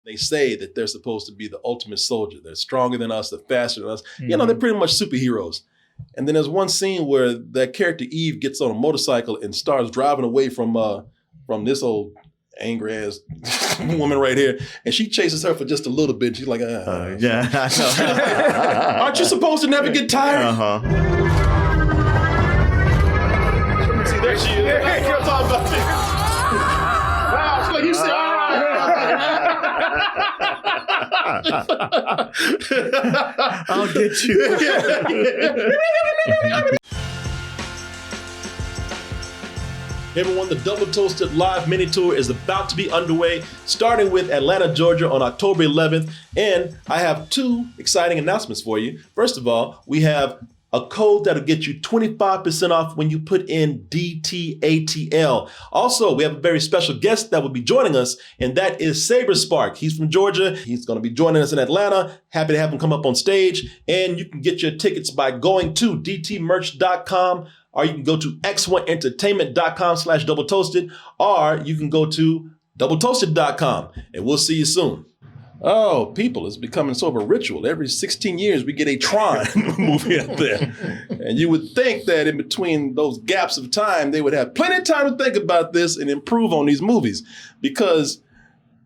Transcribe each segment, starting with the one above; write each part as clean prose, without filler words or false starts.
They say that they're supposed to be the ultimate soldier. They're stronger than us, they're faster than us. They're pretty much superheroes. And then there's one scene where that character Eve gets on a motorcycle and starts driving away from this old angry ass woman right here, and she chases her for just a little bit. She's like, yeah, I know. Aren't you supposed to never get tired? See, there she is. Hey, you're talking about this. Wow, so you said, all right. I'll get you. Hey everyone, the Double Toasted Live Mini Tour is about to be underway, starting with Atlanta, Georgia on October 11th. And I have two exciting announcements for you. First of all, we have a code that'll get you 25% off when you put in DTATL. Also, we have a very special guest that will be joining us, and that is Saber Spark. He's from Georgia. He's going to be joining us in Atlanta. Happy to have him come up on stage. And you can get your tickets by going to dtmerch.com, or you can go to x1entertainment.com/double toasted, or you can go to doubletoasted.com, and we'll see you soon. Oh, people, it's becoming sort of a ritual. Every 16 years, we get a Tron movie out there. And you would think that in between those gaps of time, they would have plenty of time to think about this and improve on these movies. Because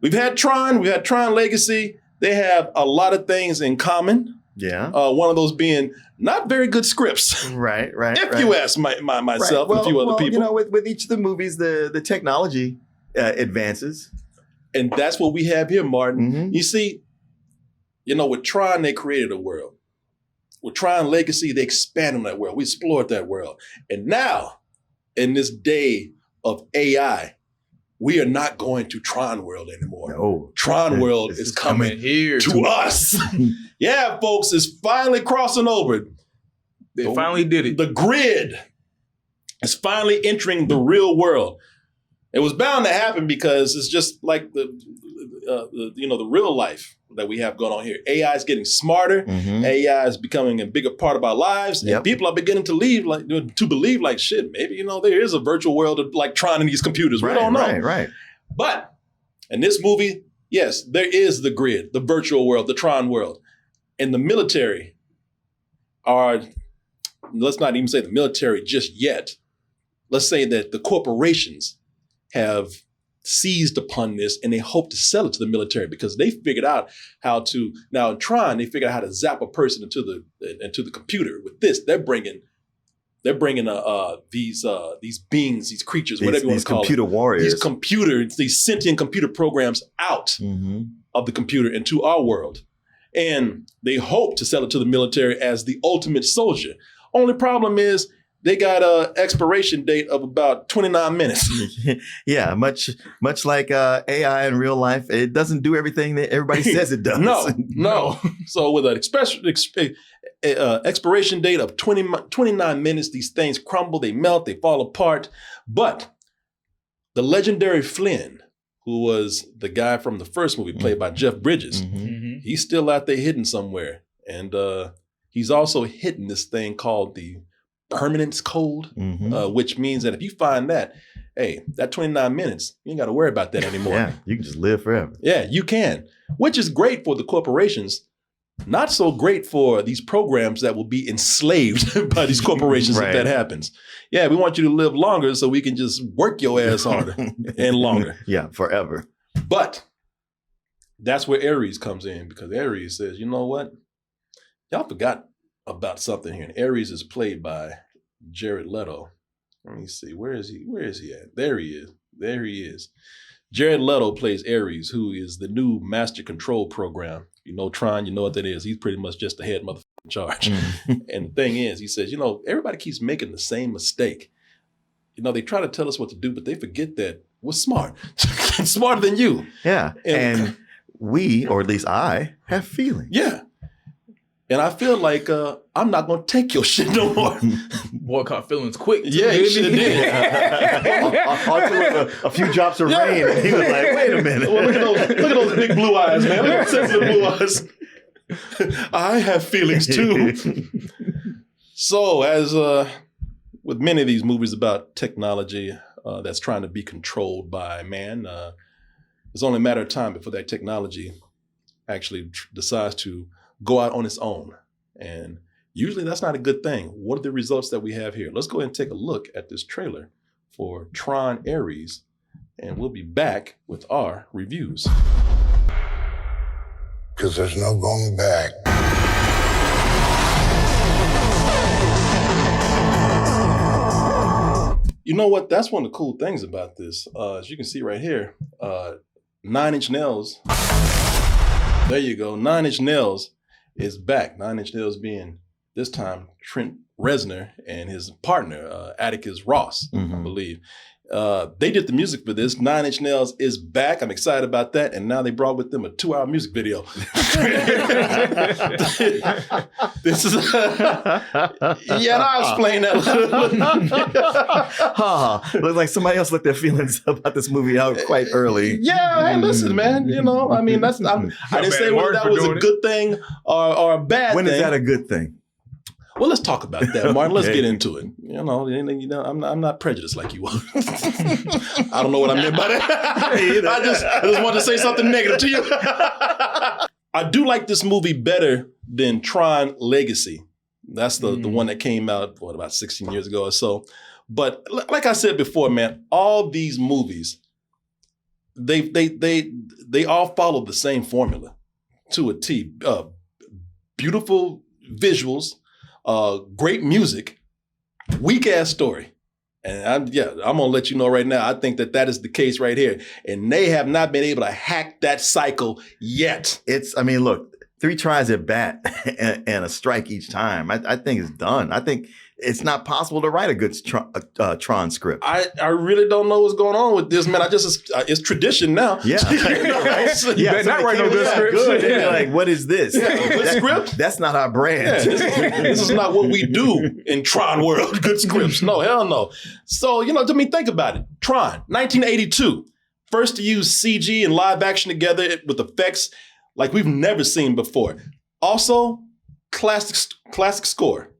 we've had Tron Legacy. They have a lot of things in common. Yeah. One of those being not very good scripts. Right. If you ask myself and a few other people. You know, with each of the movies, the technology advances. And that's what we have here, Martin. You see, with Tron, they created a world. With Tron Legacy, they expanded on that world. We explored that world. And now, in this day of AI, we are not going to Tron World anymore. No. Tron World is coming here to us. Yeah, folks, it's finally crossing over. They finally did it. The grid is finally entering the real world. It was bound to happen because it's just like the real life that we have going on here. AI is getting smarter. AI is becoming a bigger part of our lives, and people are beginning to believe like shit. Maybe there is a virtual world of like Tron in these computers. We don't know. Right. But in this movie, yes, there is the grid, the virtual world, the Tron world, and the military are. Let's not even say the military just yet. Let's say that the corporations have seized upon this, and they hope to sell it to the military because they figured out how to. Now in Tron, they figured out how to zap a person into the computer. With this, they're bringing these beings, these creatures, whatever you want to call it, computer warriors, these sentient computer programs out of the computer into our world, and they hope to sell it to the military as the ultimate soldier. Only problem is, they got an expiration date of about 29 minutes. Yeah, much like AI in real life, it doesn't do everything that everybody says it does. No. So with an expiration date of 29 minutes, these things crumble, they melt, they fall apart. But the legendary Flynn, who was the guy from the first movie played by Jeff Bridges, he's still out there hidden somewhere. And he's also hidden this thing called the permanence code, which means that if you find that, hey, that 29 minutes, you ain't got to worry about that anymore. Yeah, you can just live forever. Yeah, you can, which is great for the corporations, not so great for these programs that will be enslaved by these corporations if that happens. Yeah, we want you to live longer so we can just work your ass harder and longer. Yeah, forever. But that's where Ares comes in, because Ares says, you know what? Y'all forgot about something here. And Ares is played by Jared Leto. Let me see. Where is he at? There he is. Jared Leto plays Ares, who is the new master control program. You know Tron, you know what that is. He's pretty much just the head motherfucker in charge. And the thing is, he says, everybody keeps making the same mistake. They try to tell us what to do, but they forget that we're smart. Smarter than you. Yeah. And we, or at least I, have feelings. Yeah. And I feel like I'm not going to take your shit no more. Boy caught feelings quick. Yeah, he sure did. A few drops of rain, and he was like, wait a minute. Well, look at those big blue eyes, man. Look at those sensitive blue eyes. I have feelings too. So as with many of these movies about technology that's trying to be controlled by man, it's only a matter of time before that technology actually decides to go out on its own. And usually that's not a good thing. What are the results that we have here? Let's go ahead and take a look at this trailer for Tron Ares, and we'll be back with our reviews. Because there's no going back. You know what? That's one of the cool things about this. As you can see right here, 9 Inch Nails. There you go. 9 Inch Nails is back. 9 Inch Nails being this time Trent Reznor and his partner, Atticus Ross, I believe. They did the music for this. 9 Inch Nails is back. I'm excited about that. And now they brought with them a 2-hour music video. This is, yeah, and I'll explain that. Looks like somebody else let their feelings about this movie out quite early. Yeah, hey, listen, man. You know, I mean, I didn't say whether that was a good thing or a bad thing. When is that a good thing? Well, let's talk about that, Martin. Let's get into it. You know, I'm not prejudiced like you are. I don't know what I meant by that. I just wanted to say something negative to you. I do like this movie better than Tron Legacy. That's the one that came out, about 16 years ago or so. But like I said before, man, all these movies, they all follow the same formula to a T. Beautiful visuals, great music, weak ass story. And I'm gonna let you know right now, I think that is the case right here. And they have not been able to hack that cycle yet. Look, 3 tries at bat and a strike each time. I think it's done. I think it's not possible to write a good Tron script. I really don't know what's going on with this, man. It's tradition now. Yeah. Right? You better not write no good scripts. Good. Yeah. Like, what is this? Yeah, good script? That's not our brand. Yeah, this is not what we do in Tron world. Good scripts. No, hell no. So, think about it. Tron, 1982. First to use CG and live action together with effects like we've never seen before. Also, classic score.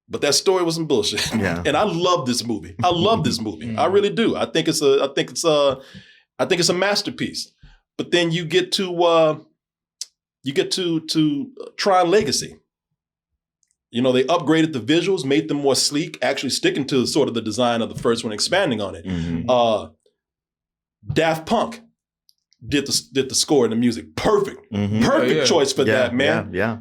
But that story was some bullshit. Yeah. And I love this movie. I love this movie. I really do. I think it's a masterpiece. But then you get to Tron Legacy. They upgraded the visuals, made them more sleek, actually sticking to sort of the design of the first one, expanding on it. Daft Punk did the score and the music. Perfect. Perfect choice for that, man. Yeah.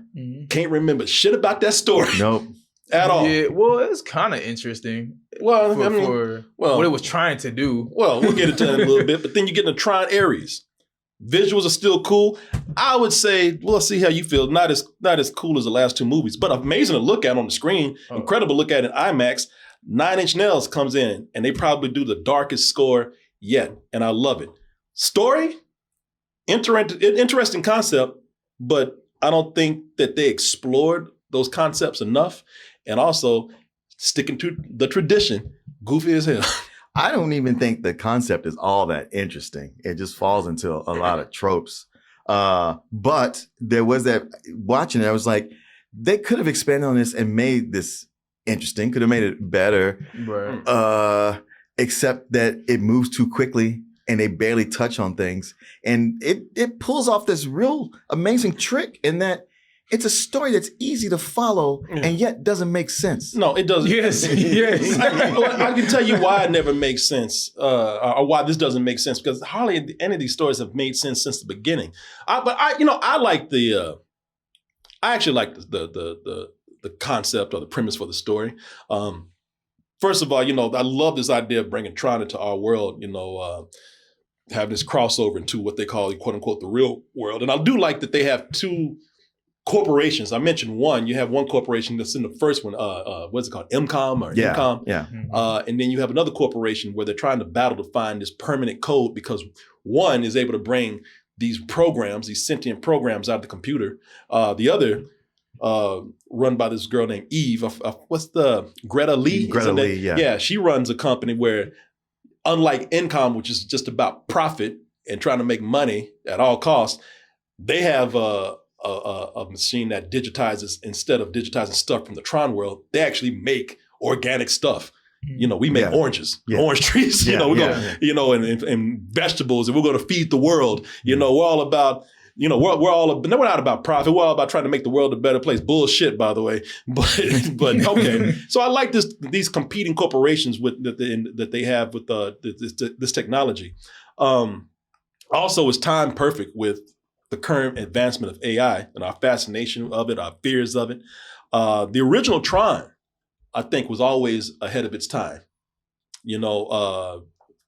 Can't remember shit about that story. Nope. At all. Yeah, well, it's kind of interesting. Well, for what it was trying to do. Well, we'll get into that in a little bit. But then you get into Tron Ares. Visuals are still cool. I would say, we'll see how you feel. Not as cool as the last 2 movies, but amazing to look at on the screen. Incredible to look at in IMAX. 9 Inch Nails comes in, and they probably do the darkest score yet, and I love it. Story, interesting concept, but I don't think that they explored those concepts enough. And also, sticking to the tradition, goofy as hell. I don't even think the concept is all that interesting. It just falls into a lot of tropes. But there was that, watching it, I was like, they could have expanded on this and made this interesting, could have made it better. Right. Except that it moves too quickly and they barely touch on things. And it pulls off this real amazing trick in that it's a story that's easy to follow and yet doesn't make sense. No, it doesn't. Yes. I can tell you why it never makes sense, or why this doesn't make sense, because hardly any of these stories have made sense since the beginning. I actually like the concept or the premise for the story. First of all, I love this idea of bringing Tron into our world. Having this crossover into what they call, quote unquote, the real world, and I do like that they have 2 corporations. I mentioned one. You have one corporation that's in the first one. What's it called? MCOM or MCOM? Yeah. And then you have another corporation where they're trying to battle to find this permanent code, because one is able to bring these programs, these sentient programs, out of the computer. The other, run by this girl named Eve. What's the Greta Lee? Greta Lee. Yeah. Yeah. She runs a company where, unlike MCOM, which is just about profit and trying to make money at all costs, they have a machine that digitizes, instead of digitizing stuff from the Tron world, they actually make organic stuff. You know, we make oranges, orange trees, you know, we're going, you know, and vegetables, and we're going to feed the world. You know, we're all about, you know, we're not about profit. We're all about trying to make the world a better place. Bullshit, by the way. But okay. So I like these competing corporations that they have with this technology. Also, it's time perfect with the current advancement of AI and our fascination of it, our fears of it. The original Tron, I think, was always ahead of its time, you know,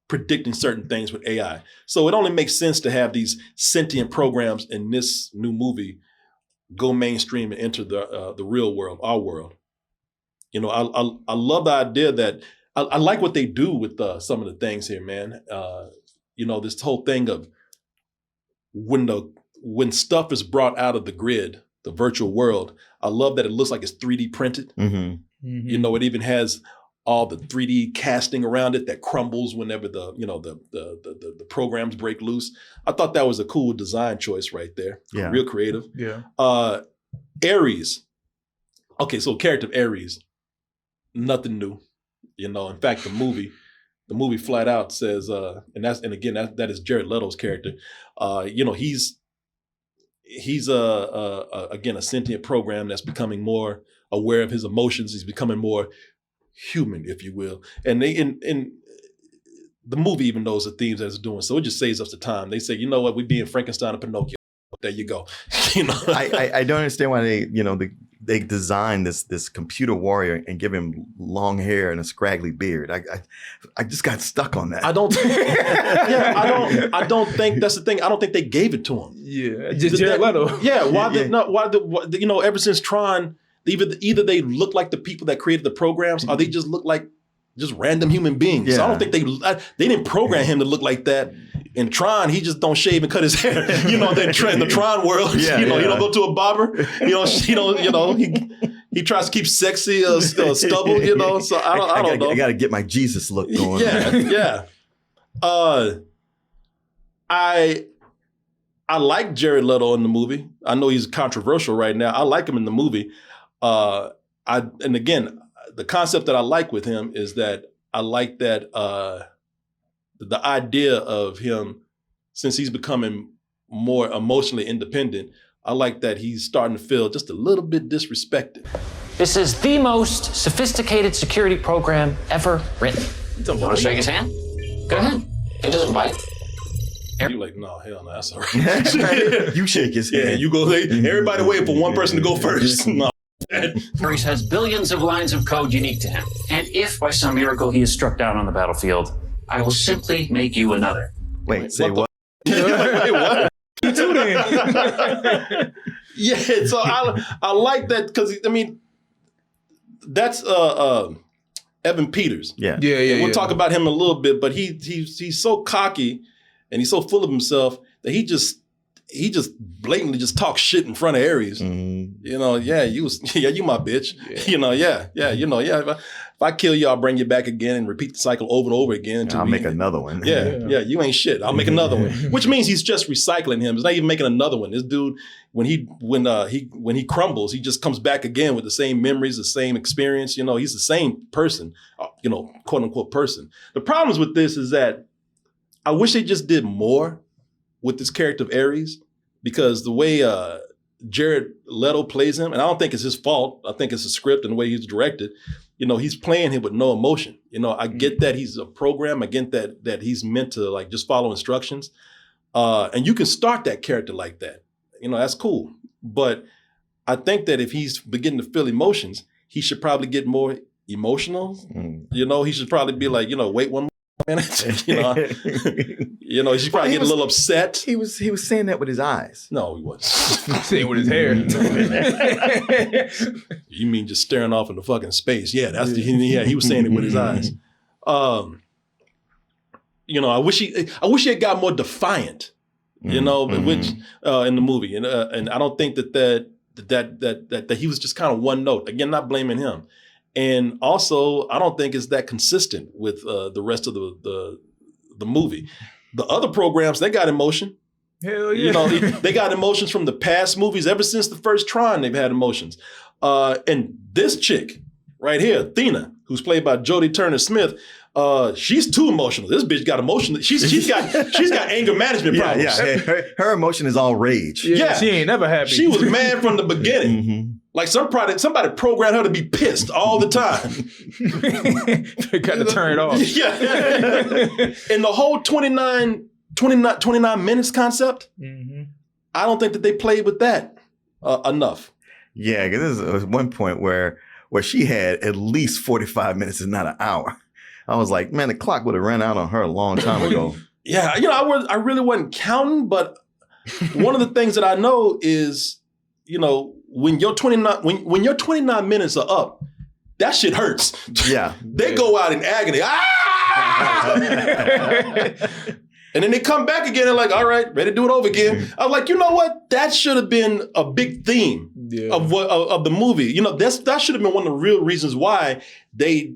predicting certain things with AI. So it only makes sense to have these sentient programs in this new movie go mainstream and enter the real world, our world. You know, I love the idea that I like what they do with some of the things here, man. You know, this whole thing of when stuff is brought out of the grid, the virtual world, I love that it looks like it's 3D printed. Mm-hmm. You know, it even has all the 3D casting around it that crumbles whenever the programs break loose. I thought that was a cool design choice right there. Yeah. Real creative. Yeah. Ares. Okay, so character of Ares, nothing new. You know, in fact, the movie flat out says, and again that is Jared Leto's character. You know, he's again a sentient program that's becoming more aware of his emotions. He's becoming more human, if you will. And they in the movie even knows the themes that it's doing, so it just saves us the time. They say, you know what, we being Frankenstein and Pinocchio. There you go. You know, I don't understand why they designed this computer warrior and give him long hair and a scraggly beard. I just got stuck on that. I don't think that's the thing. I don't think they gave it to him. Yeah, just Jared Leto. Yeah, why you know, ever since Tron, either they look like the people that created the programs, or they just look like just random human beings. Yeah. So I don't think they didn't program him to look like that. In Tron, he just don't shave and cut his hair. You know, in the Tron world, he don't go to a barber. He tries to keep sexy stubble. You know, so I don't know. I got to get my Jesus look going. Yeah. I like Jared Leto in the movie. I know he's controversial right now. I like him in the movie. And again, the concept that I like with him is that I like that the idea of him, since he's becoming more emotionally independent, I like that he's starting to feel just a little bit disrespected. This is the most sophisticated security program ever written. Want to shake his hand? Go ahead. It doesn't bite. You're like, no, hell no, that's all right. You shake his hand. Yeah, you go. Everybody wait for one person to go first. No. Ares has billions of lines of code unique to him. And if by some miracle he is struck down on the battlefield, I will simply make you another. Wait, say what? Wait, what? Yeah, so I like that because I mean that's Evan Peters. Yeah. We'll talk about him a little bit, but he's so cocky and he's so full of himself that he just blatantly just talks shit in front of Ares. Mm-hmm. You know, you my bitch. Yeah. You know, if I kill you, I'll bring you back again and repeat the cycle over and over again. I'll make another one. Yeah, you ain't shit. I'll make another one. Which means he's just recycling him. He's not even making another one. This dude, when he crumbles, he just comes back again with the same memories, the same experience. You know, he's the same person, you know, quote unquote person. The problems with this is that I wish they just did more with this character of Ares, because the way Jared Leto plays him, and I don't think it's his fault. I think it's the script and the way he's directed. You know, he's playing him with no emotion. You know, I get that he's a program. I get that he's meant to like just follow instructions. And you can start that character like that. You know, that's cool. But I think that if he's beginning to feel emotions, he should probably get more emotional. You know, he should probably be like, you know, wait one minute. You know, he should probably get a little upset. He was saying that with his eyes. No, he wasn't. Saying with his hair. You mean just staring off into fucking space? Yeah, he was saying it with his eyes. You know, I wish he had got more defiant. You know, which in the movie, and I don't think that he was just kind of one note. Again, not blaming him. And also, I don't think it's that consistent with the rest of the movie. The other programs, they got emotion. Hell yeah. You know, they got emotions from the past movies. Ever since the first Tron, they've had emotions. And this chick right here, Athena, who's played by Jodie Turner-Smith, she's too emotional. This bitch got emotional. She's got anger management problems. Yeah. Her emotion is all rage. Yeah, she ain't never happy. She was mad from the beginning. Mm-hmm. Like somebody programmed her to be pissed all the time. They got to turn it off. Yeah. And the whole 29 minutes concept, I don't think that they played with that enough. Yeah, because there was one point where she had at least 45 minutes and not an hour. I was like, man, the clock would have ran out on her a long time ago. Yeah, I really wasn't counting, but one of the things that I know is, when your 29 minutes are up, that shit hurts. Yeah. They go out in agony. Ah! And then they come back again and like, all right, ready to do it over again. I was like, you know what? That should have been a big theme of the movie. That should have been one of the real reasons why they,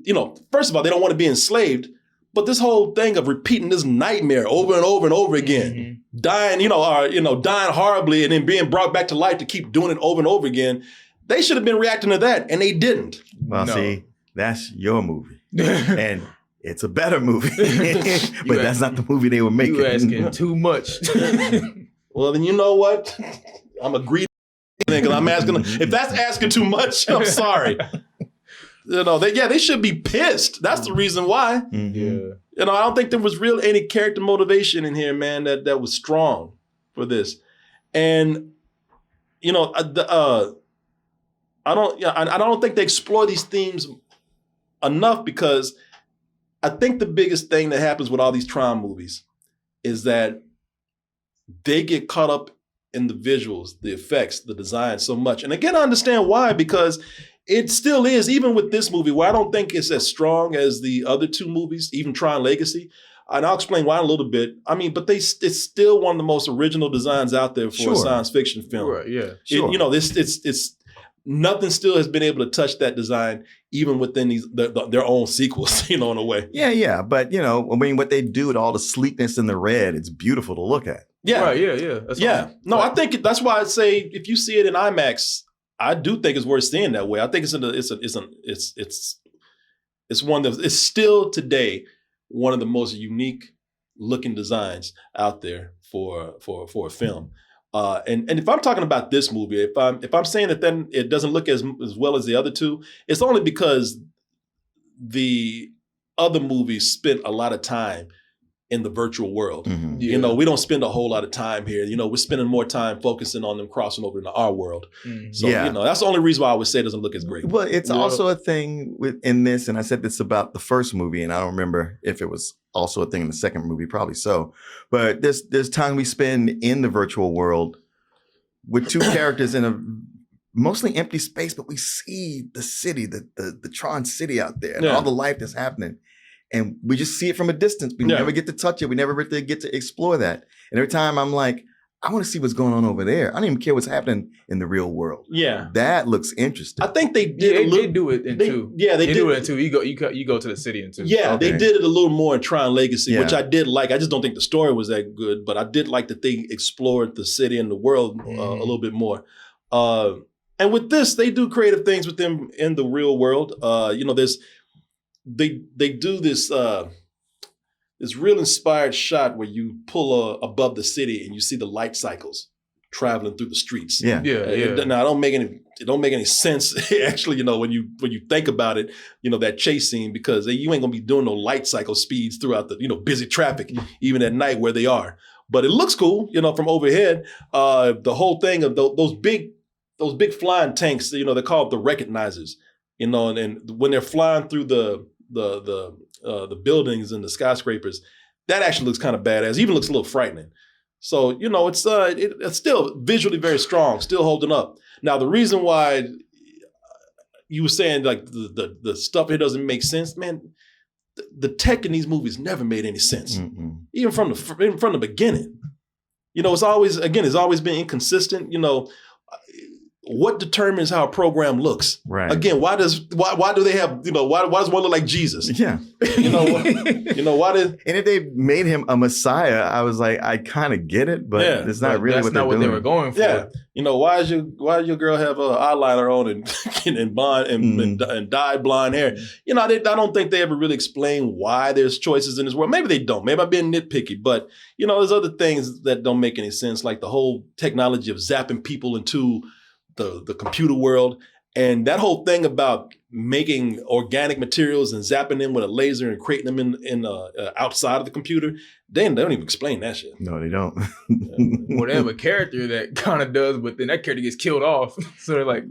first of all, they don't want to be enslaved. But this whole thing of repeating this nightmare over and over and over again, dying, dying horribly and then being brought back to life to keep doing it over and over again, they should have been reacting to that, and they didn't. Well, see, that's your movie. And it's a better movie. But that's not the movie they were making. You asking too much. Well, then you know what? I'm a greedy because I'm asking. If that's asking too much, I'm sorry. They should be pissed. That's the reason why. Mm-hmm. Yeah. I don't think there was really any character motivation in here, man, that was strong for this. And I don't think they explore these themes enough, because I think the biggest thing that happens with all these Tron movies is that they get caught up in the visuals, the effects, the design so much. And again, I understand why, because it still is, even with this movie, where I don't think it's as strong as the other two movies, even Tron Legacy. And I'll explain why in a little bit. I mean, but it's still one of the most original designs out there for a science fiction film. Right, yeah. Sure. It's nothing still has been able to touch that design, even within their own sequels, in a way. Yeah. But, what they do with all the sleekness in the red, it's beautiful to look at. Yeah. Right, yeah. That's I think that's why I'd say if you see it in IMAX, I do think it's worth seeing that way. I think it's one of it's still today one of the most unique looking designs out there for a film. And if I'm talking about this movie, if I'm saying that then it doesn't look as well as the other two, it's only because the other movies spent a lot of time in the virtual world. Mm-hmm. Yeah. We don't spend a whole lot of time here. We're spending more time focusing on them crossing over into our world. So, that's the only reason why I would say it doesn't look as great. Well, it's also a thing in this, and I said this about the first movie, and I don't remember if it was also a thing in the second movie, probably so. But there's time we spend in the virtual world with two characters in a mostly empty space, but we see the city, the Tron city out there, and all the life that's happening. And we just see it from a distance. We never get to touch it. We never really get to explore that. And every time I'm like, I want to see what's going on over there. I don't even care what's happening in the real world. Yeah. That looks interesting. I think they did They do it in two. Yeah, they do it in two. You go to the city in two. Yeah, Okay. They did it a little more in Tron Legacy, which Yeah. I did like. I just don't think the story was that good, but I did like that they explored the city and the world a little bit more. And with this, they do creative things with them in the real world. They do this real inspired shot where you pull above the city and you see the light cycles traveling through the streets. Yeah. Now, it don't make any sense actually. When you think about it, that chase scene, because you ain't gonna be doing no light cycle speeds throughout the busy traffic, even at night where they are. But it looks cool, from overhead. The whole thing of those big flying tanks, they're called the recognizers. And when they're flying through the buildings and the skyscrapers, that actually looks kind of badass. Even looks a little frightening. So it's still visually very strong, still holding up. Now the reason why you were saying like the stuff here doesn't make sense, man. The tech in these movies never made any sense, even from the beginning. It's always been inconsistent. what determines how a program looks? Right. Again, why do they have, why does one look like Jesus? Yeah. Why did? And if they made him a Messiah, I was like, I kind of get it, but Yeah, it's not really That's what not they're what doing. they were going for. Yeah. Why does your girl have eyeliner on and blonde and dyed blonde hair? I don't think they ever really explain why there's choices in this world. Maybe they don't. Maybe I'm being nitpicky, but there's other things that don't make any sense, like the whole technology of zapping people into the computer world, and that whole thing about making organic materials and zapping them with a laser and creating them in outside of the computer. They don't even explain that shit. No, they don't. Well, they have a character that kind of does, but then that character gets killed off. So they're like,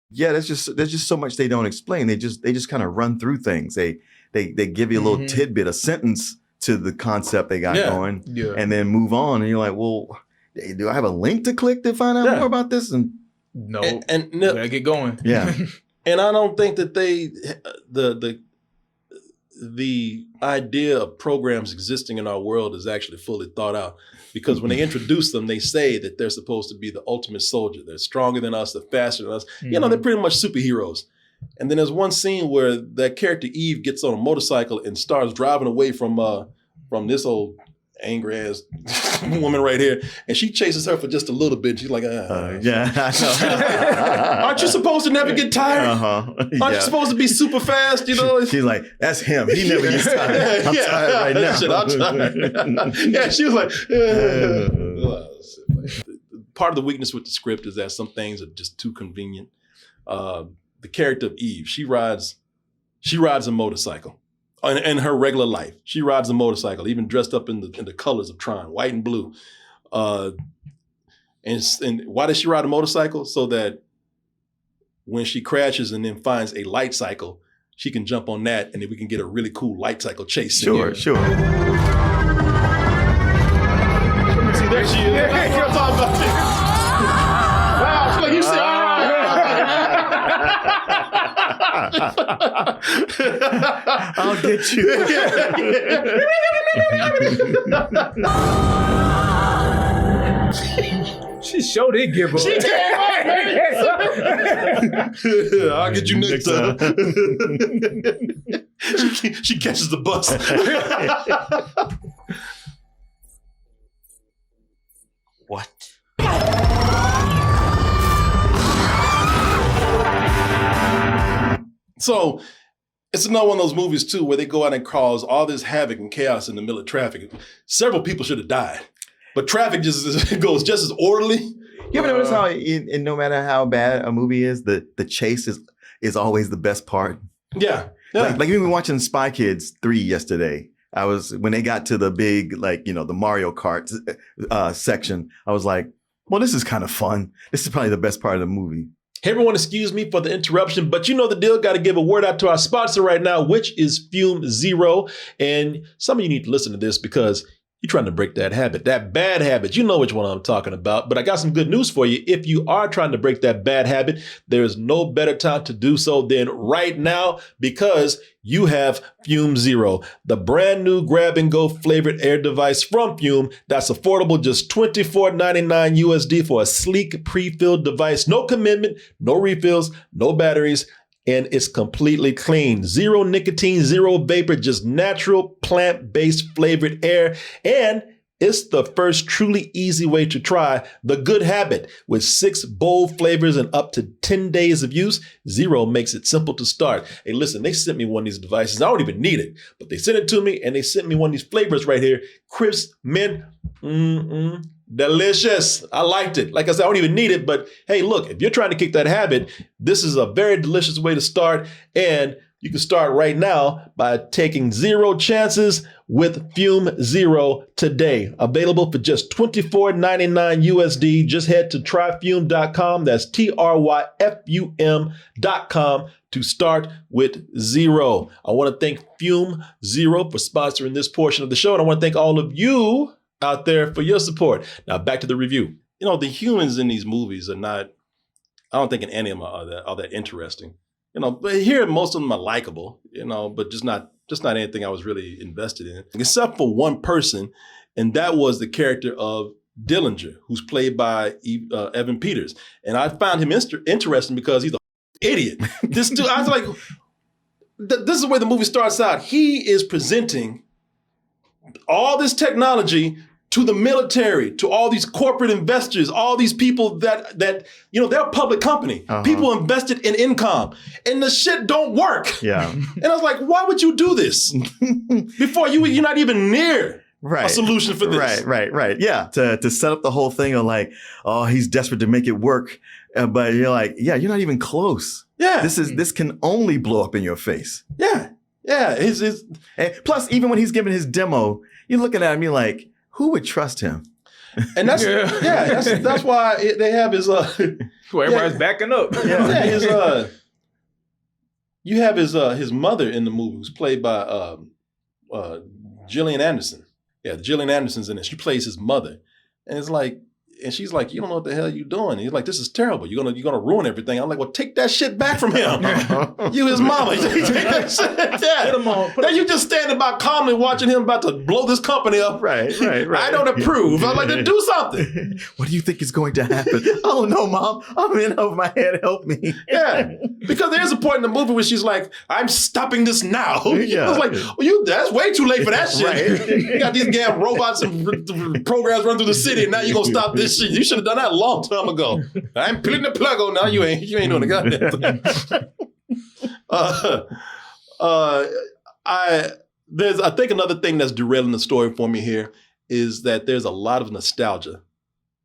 Yeah, there's just so much they don't explain. They just kind of run through things. They give you a little tidbit, a sentence to the concept they got going, and then move on. And you're like, well, do I have a link to click to find out more about this? And no, and gotta get going. Yeah. And I don't think that the idea of programs existing in our world is actually fully thought out, because when they introduce them, they say that they're supposed to be the ultimate soldier. They're stronger than us. They're faster than us. They're pretty much superheroes. And then there's one scene where that character Eve gets on a motorcycle and starts driving away from this old angry ass woman right here, and she chases her for just a little bit. She's like, yeah, aren't you supposed to never get tired? Aren't you supposed to be super fast? She's like, that's him. He never gets tired. I'm tired right now. Shit, I'm tired. Yeah, she was like, part of the weakness with the script is that some things are just too convenient. The character of Eve, she rides a motorcycle. In her regular life, she rides a motorcycle, even dressed up in the colors of Tron, white and blue. And why does she ride a motorcycle? So that when she crashes and then finds a light cycle, she can jump on that, and then we can get a really cool light cycle chase. Sure. See, there she is. I'm talking about this. Wow, it's like you said, all right. I'll get you. She sure did give up. She came out, I'll get you next time. She catches the bus. What? So it's another one of those movies too where they go out and cause all this havoc and chaos in the middle of traffic. Several people should have died, but traffic just goes just as orderly. You ever notice how, no matter how bad a movie is, the chase is always the best part? Yeah. Like we were watching Spy Kids 3 yesterday. When they got to the big, the Mario Kart section, I was like, well, this is kind of fun. This is probably the best part of the movie. Hey everyone, excuse me for the interruption, but you know the deal. Got to give a word out to our sponsor right now, which is Fume Zero. And some of you need to listen to this because you're trying to break that habit, that bad habit. You know which one I'm talking about. But I got some good news for you. If you are trying to break that bad habit, there's no better time to do so than right now, because you have Fume Zero, the brand new grab-and-go flavored air device from Fume that's affordable, just $24.99 USD for a sleek pre-filled device. No commitment, no refills, no batteries, and it's completely clean. Zero nicotine, zero vapor, just natural plant-based flavored air. And it's the first truly easy way to try the good habit. With 6 bold flavors and up to 10 days of use, Zero makes it simple to start. Hey, listen, they sent me one of these devices. I don't even need it, but they sent it to me, and they sent me one of these flavors right here. Crisp mint, delicious. I liked it. Like I said, I don't even need it, but hey, look, if you're trying to kick that habit, this is a very delicious way to start. And you can start right now by taking 0 chances with Fume Zero today. Available for just $24.99 USD. Just head to tryfume.com. That's TRYFUM.com to start with Zero. I want to thank Fume Zero for sponsoring this portion of the show. And I want to thank all of you out there for your support. Now back to the review. The humans in these movies are not, I don't think in any of them are that interesting. But here most of them are likable, but just not anything I was really invested in, except for one person, and that was the character of Dillinger, who's played by Evan Peters. And I found him interesting because he's an idiot. This dude, I was like, this is where the movie starts out. He is presenting all this technology to the military, to all these corporate investors, all these people that they're a public company. People invested in income, and the shit don't work. Yeah. And I was like, why would you do this before you're not even near a solution for this? Right. Yeah. To set up the whole thing of like, oh, he's desperate to make it work, but you're like, yeah, you're not even close. Yeah. This can only blow up in your face. Yeah. And plus, even when he's giving his demo, you're looking at him, you're like, who would trust him? And that's that's why they have his Well, everybody's backing up. You have his mother in the movie, who's played by Gillian Anderson. Yeah, Gillian Anderson's in it. She plays his mother, and it's like, and she's like, you don't know what the hell you're doing. He's like, this is terrible. You're gonna ruin everything. I'm like, well, take that shit back from him. You his mama. Take that shit. Yeah. Put him on. Now you just standing by calmly watching him about to blow this company up. Right. I don't approve. I'm like, then do something. What do you think is going to happen? Oh no, Mom, I'm in over my head. Help me. Yeah, because there's a point in the movie where she's like, I'm stopping this now. Yeah. I was like, well, that's way too late for that shit. Right. You got these damn robots and programs run through the city, and now you're gonna stop this shit. You should have done that a long time ago. I'm putting the plug on now. You ain't doing the goddamn thing. I think another thing that's derailing the story for me here is that there's a lot of nostalgia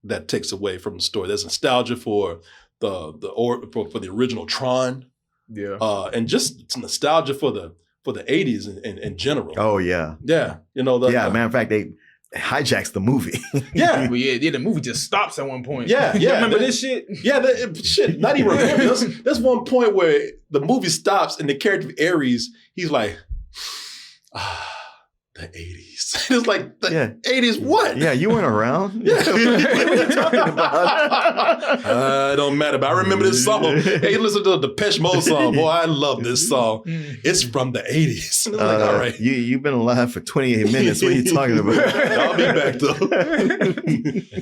that takes away from the story. There's nostalgia for the original Tron, and just nostalgia for the 80s in general. Oh yeah, yeah. Matter of fact, they hijacks the movie. Yeah. Well, yeah, the movie just stops at one point. Yeah. Remember this shit? Yeah, shit. Not even remember. There's one point where the movie stops and the character of Ares, he's like, the 80s. It's like, the 80s what? Yeah, you weren't around. Yeah. What are you talking about? It don't matter, but I remember this song. Hey, listen to the Depeche Mode song. Boy, I love this song. It's from the 80s. It's like, all right. You've been alive for 28 minutes. What are you talking about? I'll be back, though.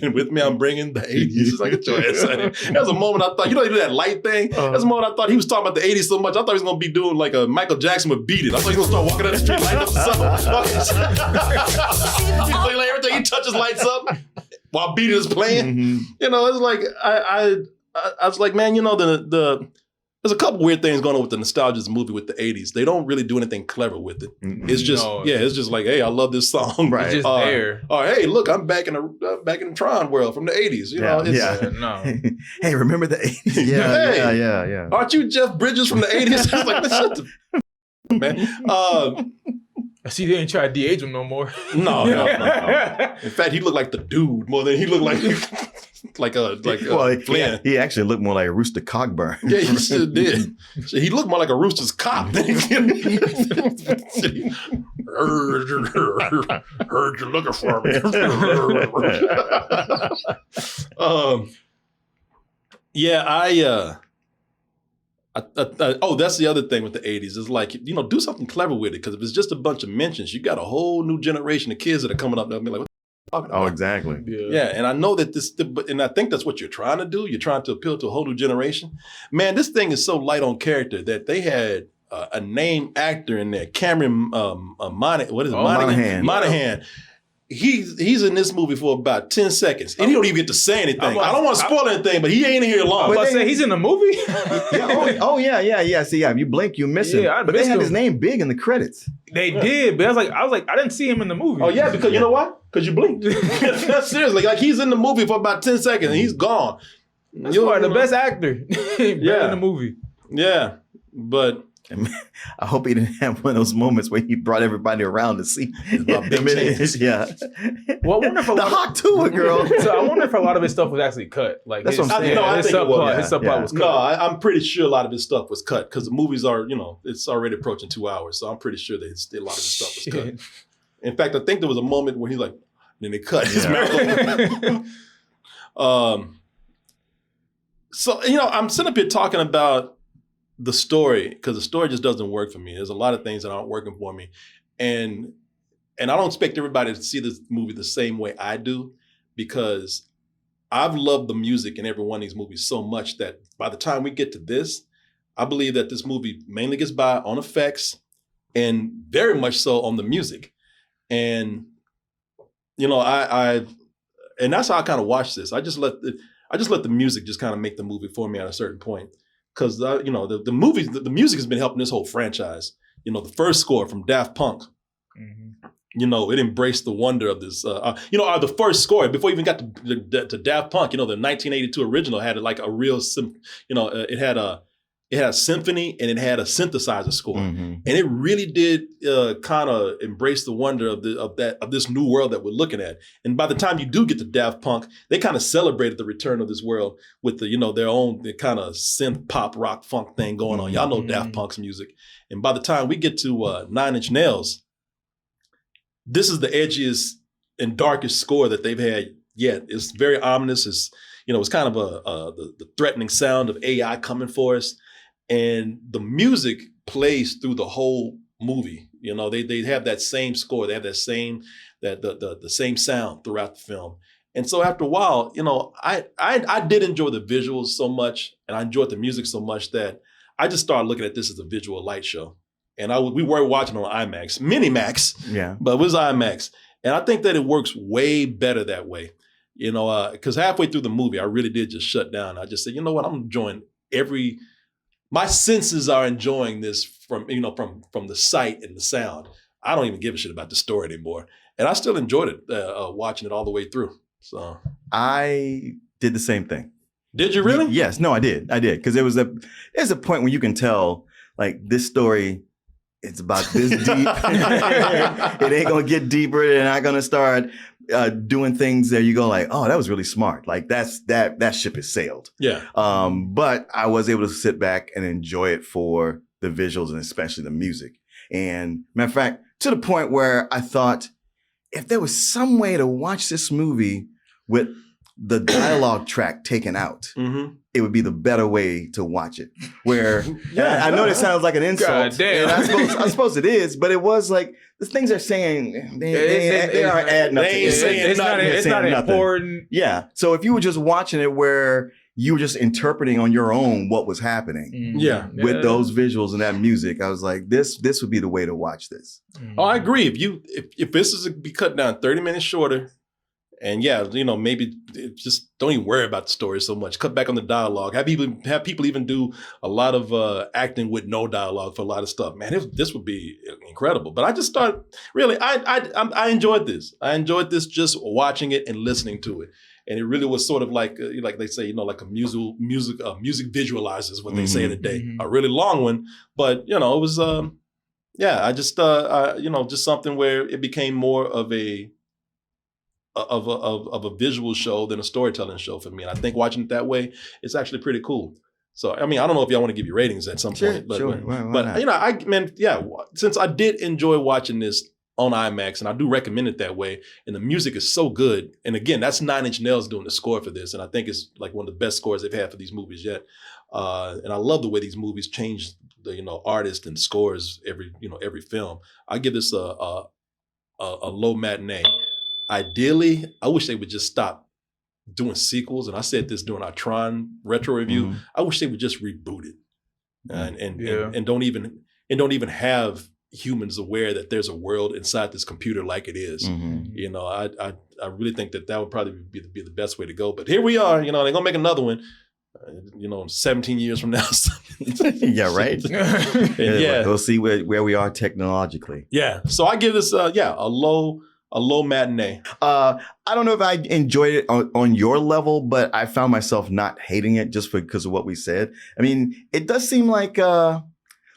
And with me, I'm bringing the 80s. It's like a choice. There was a moment I thought, you do that light thing? There's a moment I thought he was talking about the 80s so much, I thought he was going to be doing like a Michael Jackson would Beat It. I thought he was going to start walking down the street, lighting up the sun. Like everything he touches lights up while Beat It is playing. Mm-hmm. It's like I was like, man, there's a couple weird things going on with the nostalgia of the movie with the 80s. They don't really do anything clever with it. It's just it's just like, hey, I love this song. Right. It's just there. Oh, hey, look, I'm back in the Tron world from the 80s. No. Hey, remember the 80s? Yeah. Aren't you Jeff Bridges from the 80s? I was like, shut the man. See, they ain't try to de-age him no more. No. In fact, he looked like the dude more than he looked like Flynn. He actually looked more like a Rooster Cogburn. Yeah, he still did. He looked more like a rooster's cop. Heard you're looking for me. That's the other thing with the 80s is like, do something clever with it, because if it's just a bunch of mentions, you got a whole new generation of kids that are coming up and be like, what the fuck? Oh, exactly. Yeah, and I know that and I think that's what you're trying to do. You're trying to appeal to a whole new generation. Man, this thing is so light on character that they had a named actor in there, Cameron Monaghan. Monaghan. He's in this movie for about 10 seconds. And he don't even get to say anything. I don't want to spoil anything, but he ain't in here long. I was about to say, he's in the movie? Yeah. See, if you blink, you miss him. But they had his name big in the credits. They did, but I was like, I didn't see him in the movie. Oh, yeah, because you know what? Because you blinked. Seriously, like he's in the movie for about 10 seconds and he's gone. That's probably the best actor in the movie. Yeah, but... I hope he didn't have one of those moments where he brought everybody around to see him. Yeah. Well, I wonder if the hawk too, girl. So I wonder if a lot of his stuff was actually cut. Like that's what I'm saying. I his think subplot was cut. No, I'm pretty sure a lot of his stuff was cut because the movies are, it's already approaching 2 hours. So I'm pretty sure that a lot of his stuff was cut. In fact, I think there was a moment where he's like, then they cut his mouth. So, I'm sitting up here talking about the story, because the story just doesn't work for me. There's a lot of things that aren't working for me. And I don't expect everybody to see this movie the same way I do. because I've loved the music in every one of these movies so much that by the time we get to this, I believe that this movie mainly gets by on effects and very much so on the music. And, you know, and that's how I kind of watch this. I just let the music just kind of make the movie for me at a certain point. Because, you know, the music has been helping this whole franchise. You know, the first score from Daft Punk, you know, it embraced the wonder of this. You know, the first score, before we even got to Daft Punk, you know, the 1982 original had like a real, you know, it had a symphony and it had a synthesizer score. And it really did kind of embrace the wonder of this new world that we're looking at. And by the time you do get to Daft Punk, they kind of celebrated the return of this world with the, you know, their own kind of synth pop rock funk thing going on. Y'all know Daft Punk's music. And by the time we get to 9 Inch Nails, this is the edgiest and darkest score that they've had yet. It's very ominous. It's, you know, it's kind of the threatening sound of AI coming for us. And the music plays through the whole movie. You know, they have that same score. They have that same the same sound throughout the film. And so after a while, you know, I did enjoy the visuals so much, and I enjoyed the music so much that I just started looking at this as a visual light show. And we were watching on IMAX, Minimax, but it was IMAX. And I think that it works way better that way. You know, because halfway through the movie, I really did just shut down. I just said, you know what, I'm enjoying my senses are enjoying this from the sight and the sound. I don't even give a shit about the story anymore. And I still enjoyed it watching it all the way through. So I did the same thing. Did you really? Yes. No, I did. Because there's a point when you can tell, like, this story, it's about this deep. It ain't going to get deeper. They're not going to start doing things that you go like, oh, that was really smart. Like that ship has sailed. Yeah. But I was able to sit back and enjoy it for the visuals and especially the music. And matter of fact, to the point where I thought if there was some way to watch this movie with the dialogue track taken out, it would be the better way to watch it. Where I know that sounds like an insult. God damn. And I suppose it is, but it was like the things they're saying, they aren't adding up. It's not important. Yeah. So if you were just watching it where you were just interpreting on your own what was happening with those visuals and that music, I was like, this would be the way to watch this. Oh, I agree. If this is be cut down 30 minutes shorter, and you know, maybe just don't even worry about the story so much. Cut back on the dialogue. Have people even do a lot of acting with no dialogue for a lot of stuff. Man, this would be incredible. But I just thought, really, I enjoyed this. I enjoyed this just watching it and listening to it. And it really was sort of like they say, you know, like a music visualizer is what they say today. A really long one, but you know, it was I just you know, just something where it became more of a visual show than a storytelling show for me. And I think watching it that way, it's actually pretty cool. So, I mean, I don't know if y'all want to give you ratings at some point, but you know, since I did enjoy watching this on IMAX, and I do recommend it that way, and the music is so good. And again, that's 9 Inch Nails doing the score for this, and I think it's like one of the best scores they've had for these movies yet. And I love the way these movies change the, you know, artists and scores every film. I give this a low matinee. Ideally, I wish they would just stop doing sequels. And I said this during our Tron retro review. I wish they would just reboot it and don't even have humans aware that there's a world inside this computer like it is. You know, I really think that would probably be the best way to go. But here we are. You know, they're gonna make another one. You know, 17 years from now. Yeah, right. And we'll see where we are technologically. Yeah. So I give this a low matinee. I don't know if I enjoyed it on your level, but I found myself not hating it just because of what we said. I mean, it does seem like the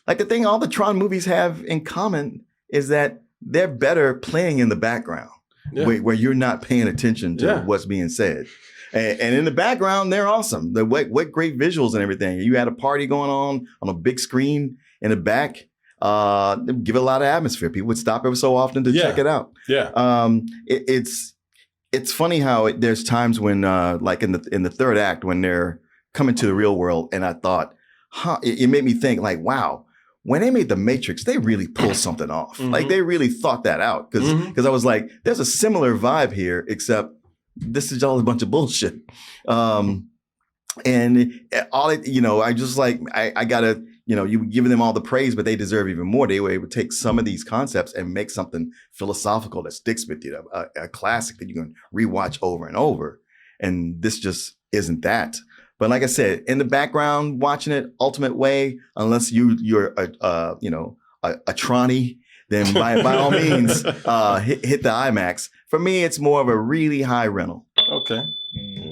thing all the Tron movies have in common is that they're better playing in the background, where you're not paying attention to what's being said. And in the background, they're awesome. What great visuals and everything. You had a party going on a big screen in the back. Give it a lot of atmosphere. People would stop every so often to check it out. It's funny how there's times when like in the third act when they're coming to the real world, and I thought, it made me think like, wow, when they made The Matrix, they really pulled something off. Like they really thought that out because I was like, there's a similar vibe here, except this is all a bunch of bullshit. And all it, I just like, I gotta, you were giving them all the praise, but they deserve even more. They were able to take some of these concepts and make something philosophical that sticks with you, a classic that you can rewatch over and over. And this just isn't that. But like I said, in the background, watching it ultimate way, unless you're a Tronny, then by all means, hit the IMAX. For me, it's more of a really high rental. Okay.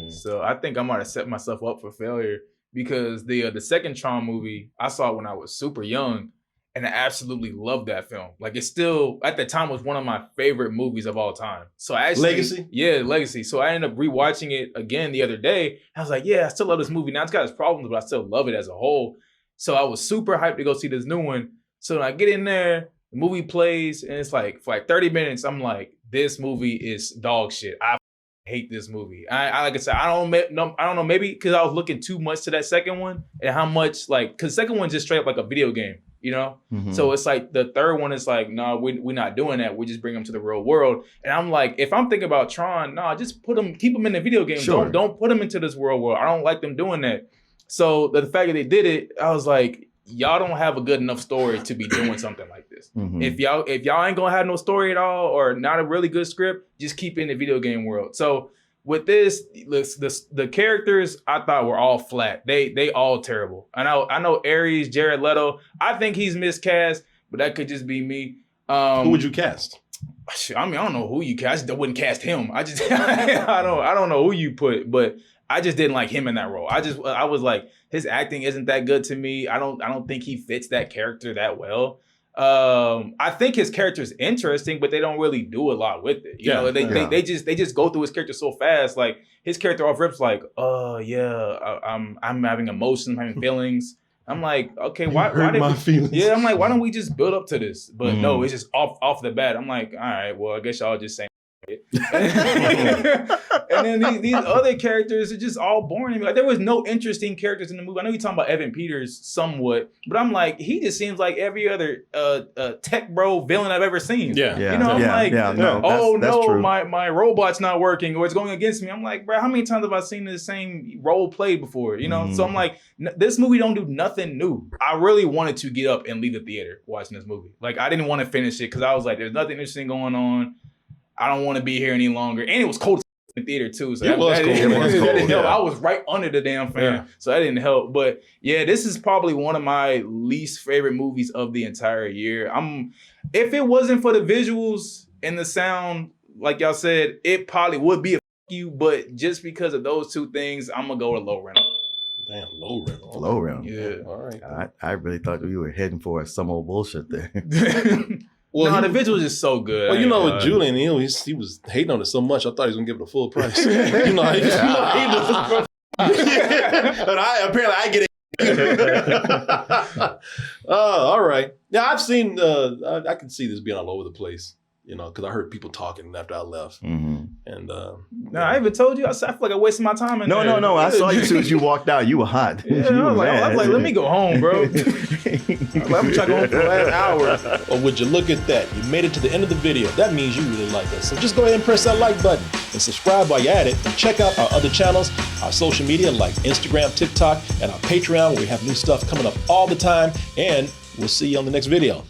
So I think I might have set myself up for failure because the second Tron movie, I saw it when I was super young and I absolutely loved that film. Like it still, at the time, was one of my favorite movies of all time. So I actually— Legacy? Yeah, Legacy. So I ended up rewatching it again the other day. I was like, yeah, I still love this movie. Now it's got its problems, but I still love it as a whole. So I was super hyped to go see this new one. So when I get in there, the movie plays and it's like, for like 30 minutes, I'm like, this movie is dog shit. I hate this movie. I like I said, I don't know, maybe because I was looking too much to that second one and how much because the second one's just straight up like a video game, Mm-hmm. So it's like the third one is like, no, we're not doing that. We just bring them to the real world. And I'm like, if I'm thinking about Tron, just keep them in the video game. Sure. Don't put them into this real world. I don't like them doing that. So the fact that they did it, I was like, y'all don't have a good enough story to be doing something like this. Mm-hmm. If y'all ain't gonna have no story at all or not a really good script, just keep it in the video game world. So with this, the characters I thought were all flat. They all terrible. I know Aries, Jared Leto. I think he's miscast, but that could just be me. Who would you cast? I mean, I don't know who you cast. I wouldn't cast him. I don't know who you put, but I just didn't like him in that role. I was like, his acting isn't that good to me. I don't think he fits that character that well. I think his character is interesting, but they don't really do a lot with it. They just go through his character so fast. Like his character off rips like, I'm having emotions, I'm having feelings. I'm like, okay, why did my feelings? Yeah, I'm like, why don't we just build up to this? But no, it's just off the bat. I'm like, all right, well, I guess y'all just saying it. And then these other characters are just all boring to me. Like there was no interesting characters in the movie. I know you're talking about Evan Peters somewhat, but I'm like, he just seems like every other tech bro villain I've ever seen. My robot's not working or it's going against me. I'm like, bro, how many times have I seen the same role played before? So I'm like, this movie don't do nothing new. I really wanted to get up and leave the theater watching this movie. Like I didn't want to finish it because I was like, there's nothing interesting going on. I don't want to be here any longer. And it was cold in the theater too. So that didn't help. I was right under the damn fan. So that didn't help. But yeah, this is probably one of my least favorite movies of the entire year. If it wasn't for the visuals and the sound, like y'all said, it probably would be a you. But just because of those two things, I'm going to go with low rental. Damn, low rental. Low rental. Yeah. All right. I really thought we were heading for some old bullshit there. Well, the visuals is so good. Well, with Julian, he was hating on it so much. I thought he was gonna give it a full price. Apparently I get it. All right. Yeah, I've seen. I can see this being all over the place. Because I heard people talking after I left. Mm-hmm. And I even told you, I feel like I wasted my time in there. No. I saw you as soon as you walked out. You were hot. Yeah, I was like, let me go home, bro. I'm trying to go home for the last hour. Well, would you look at that? You made it to the end of the video. That means you really like us. So just go ahead and press that like button and subscribe while you're at it. And check out our other channels, our social media like Instagram, TikTok, and our Patreon where we have new stuff coming up all the time. And we'll see you on the next video.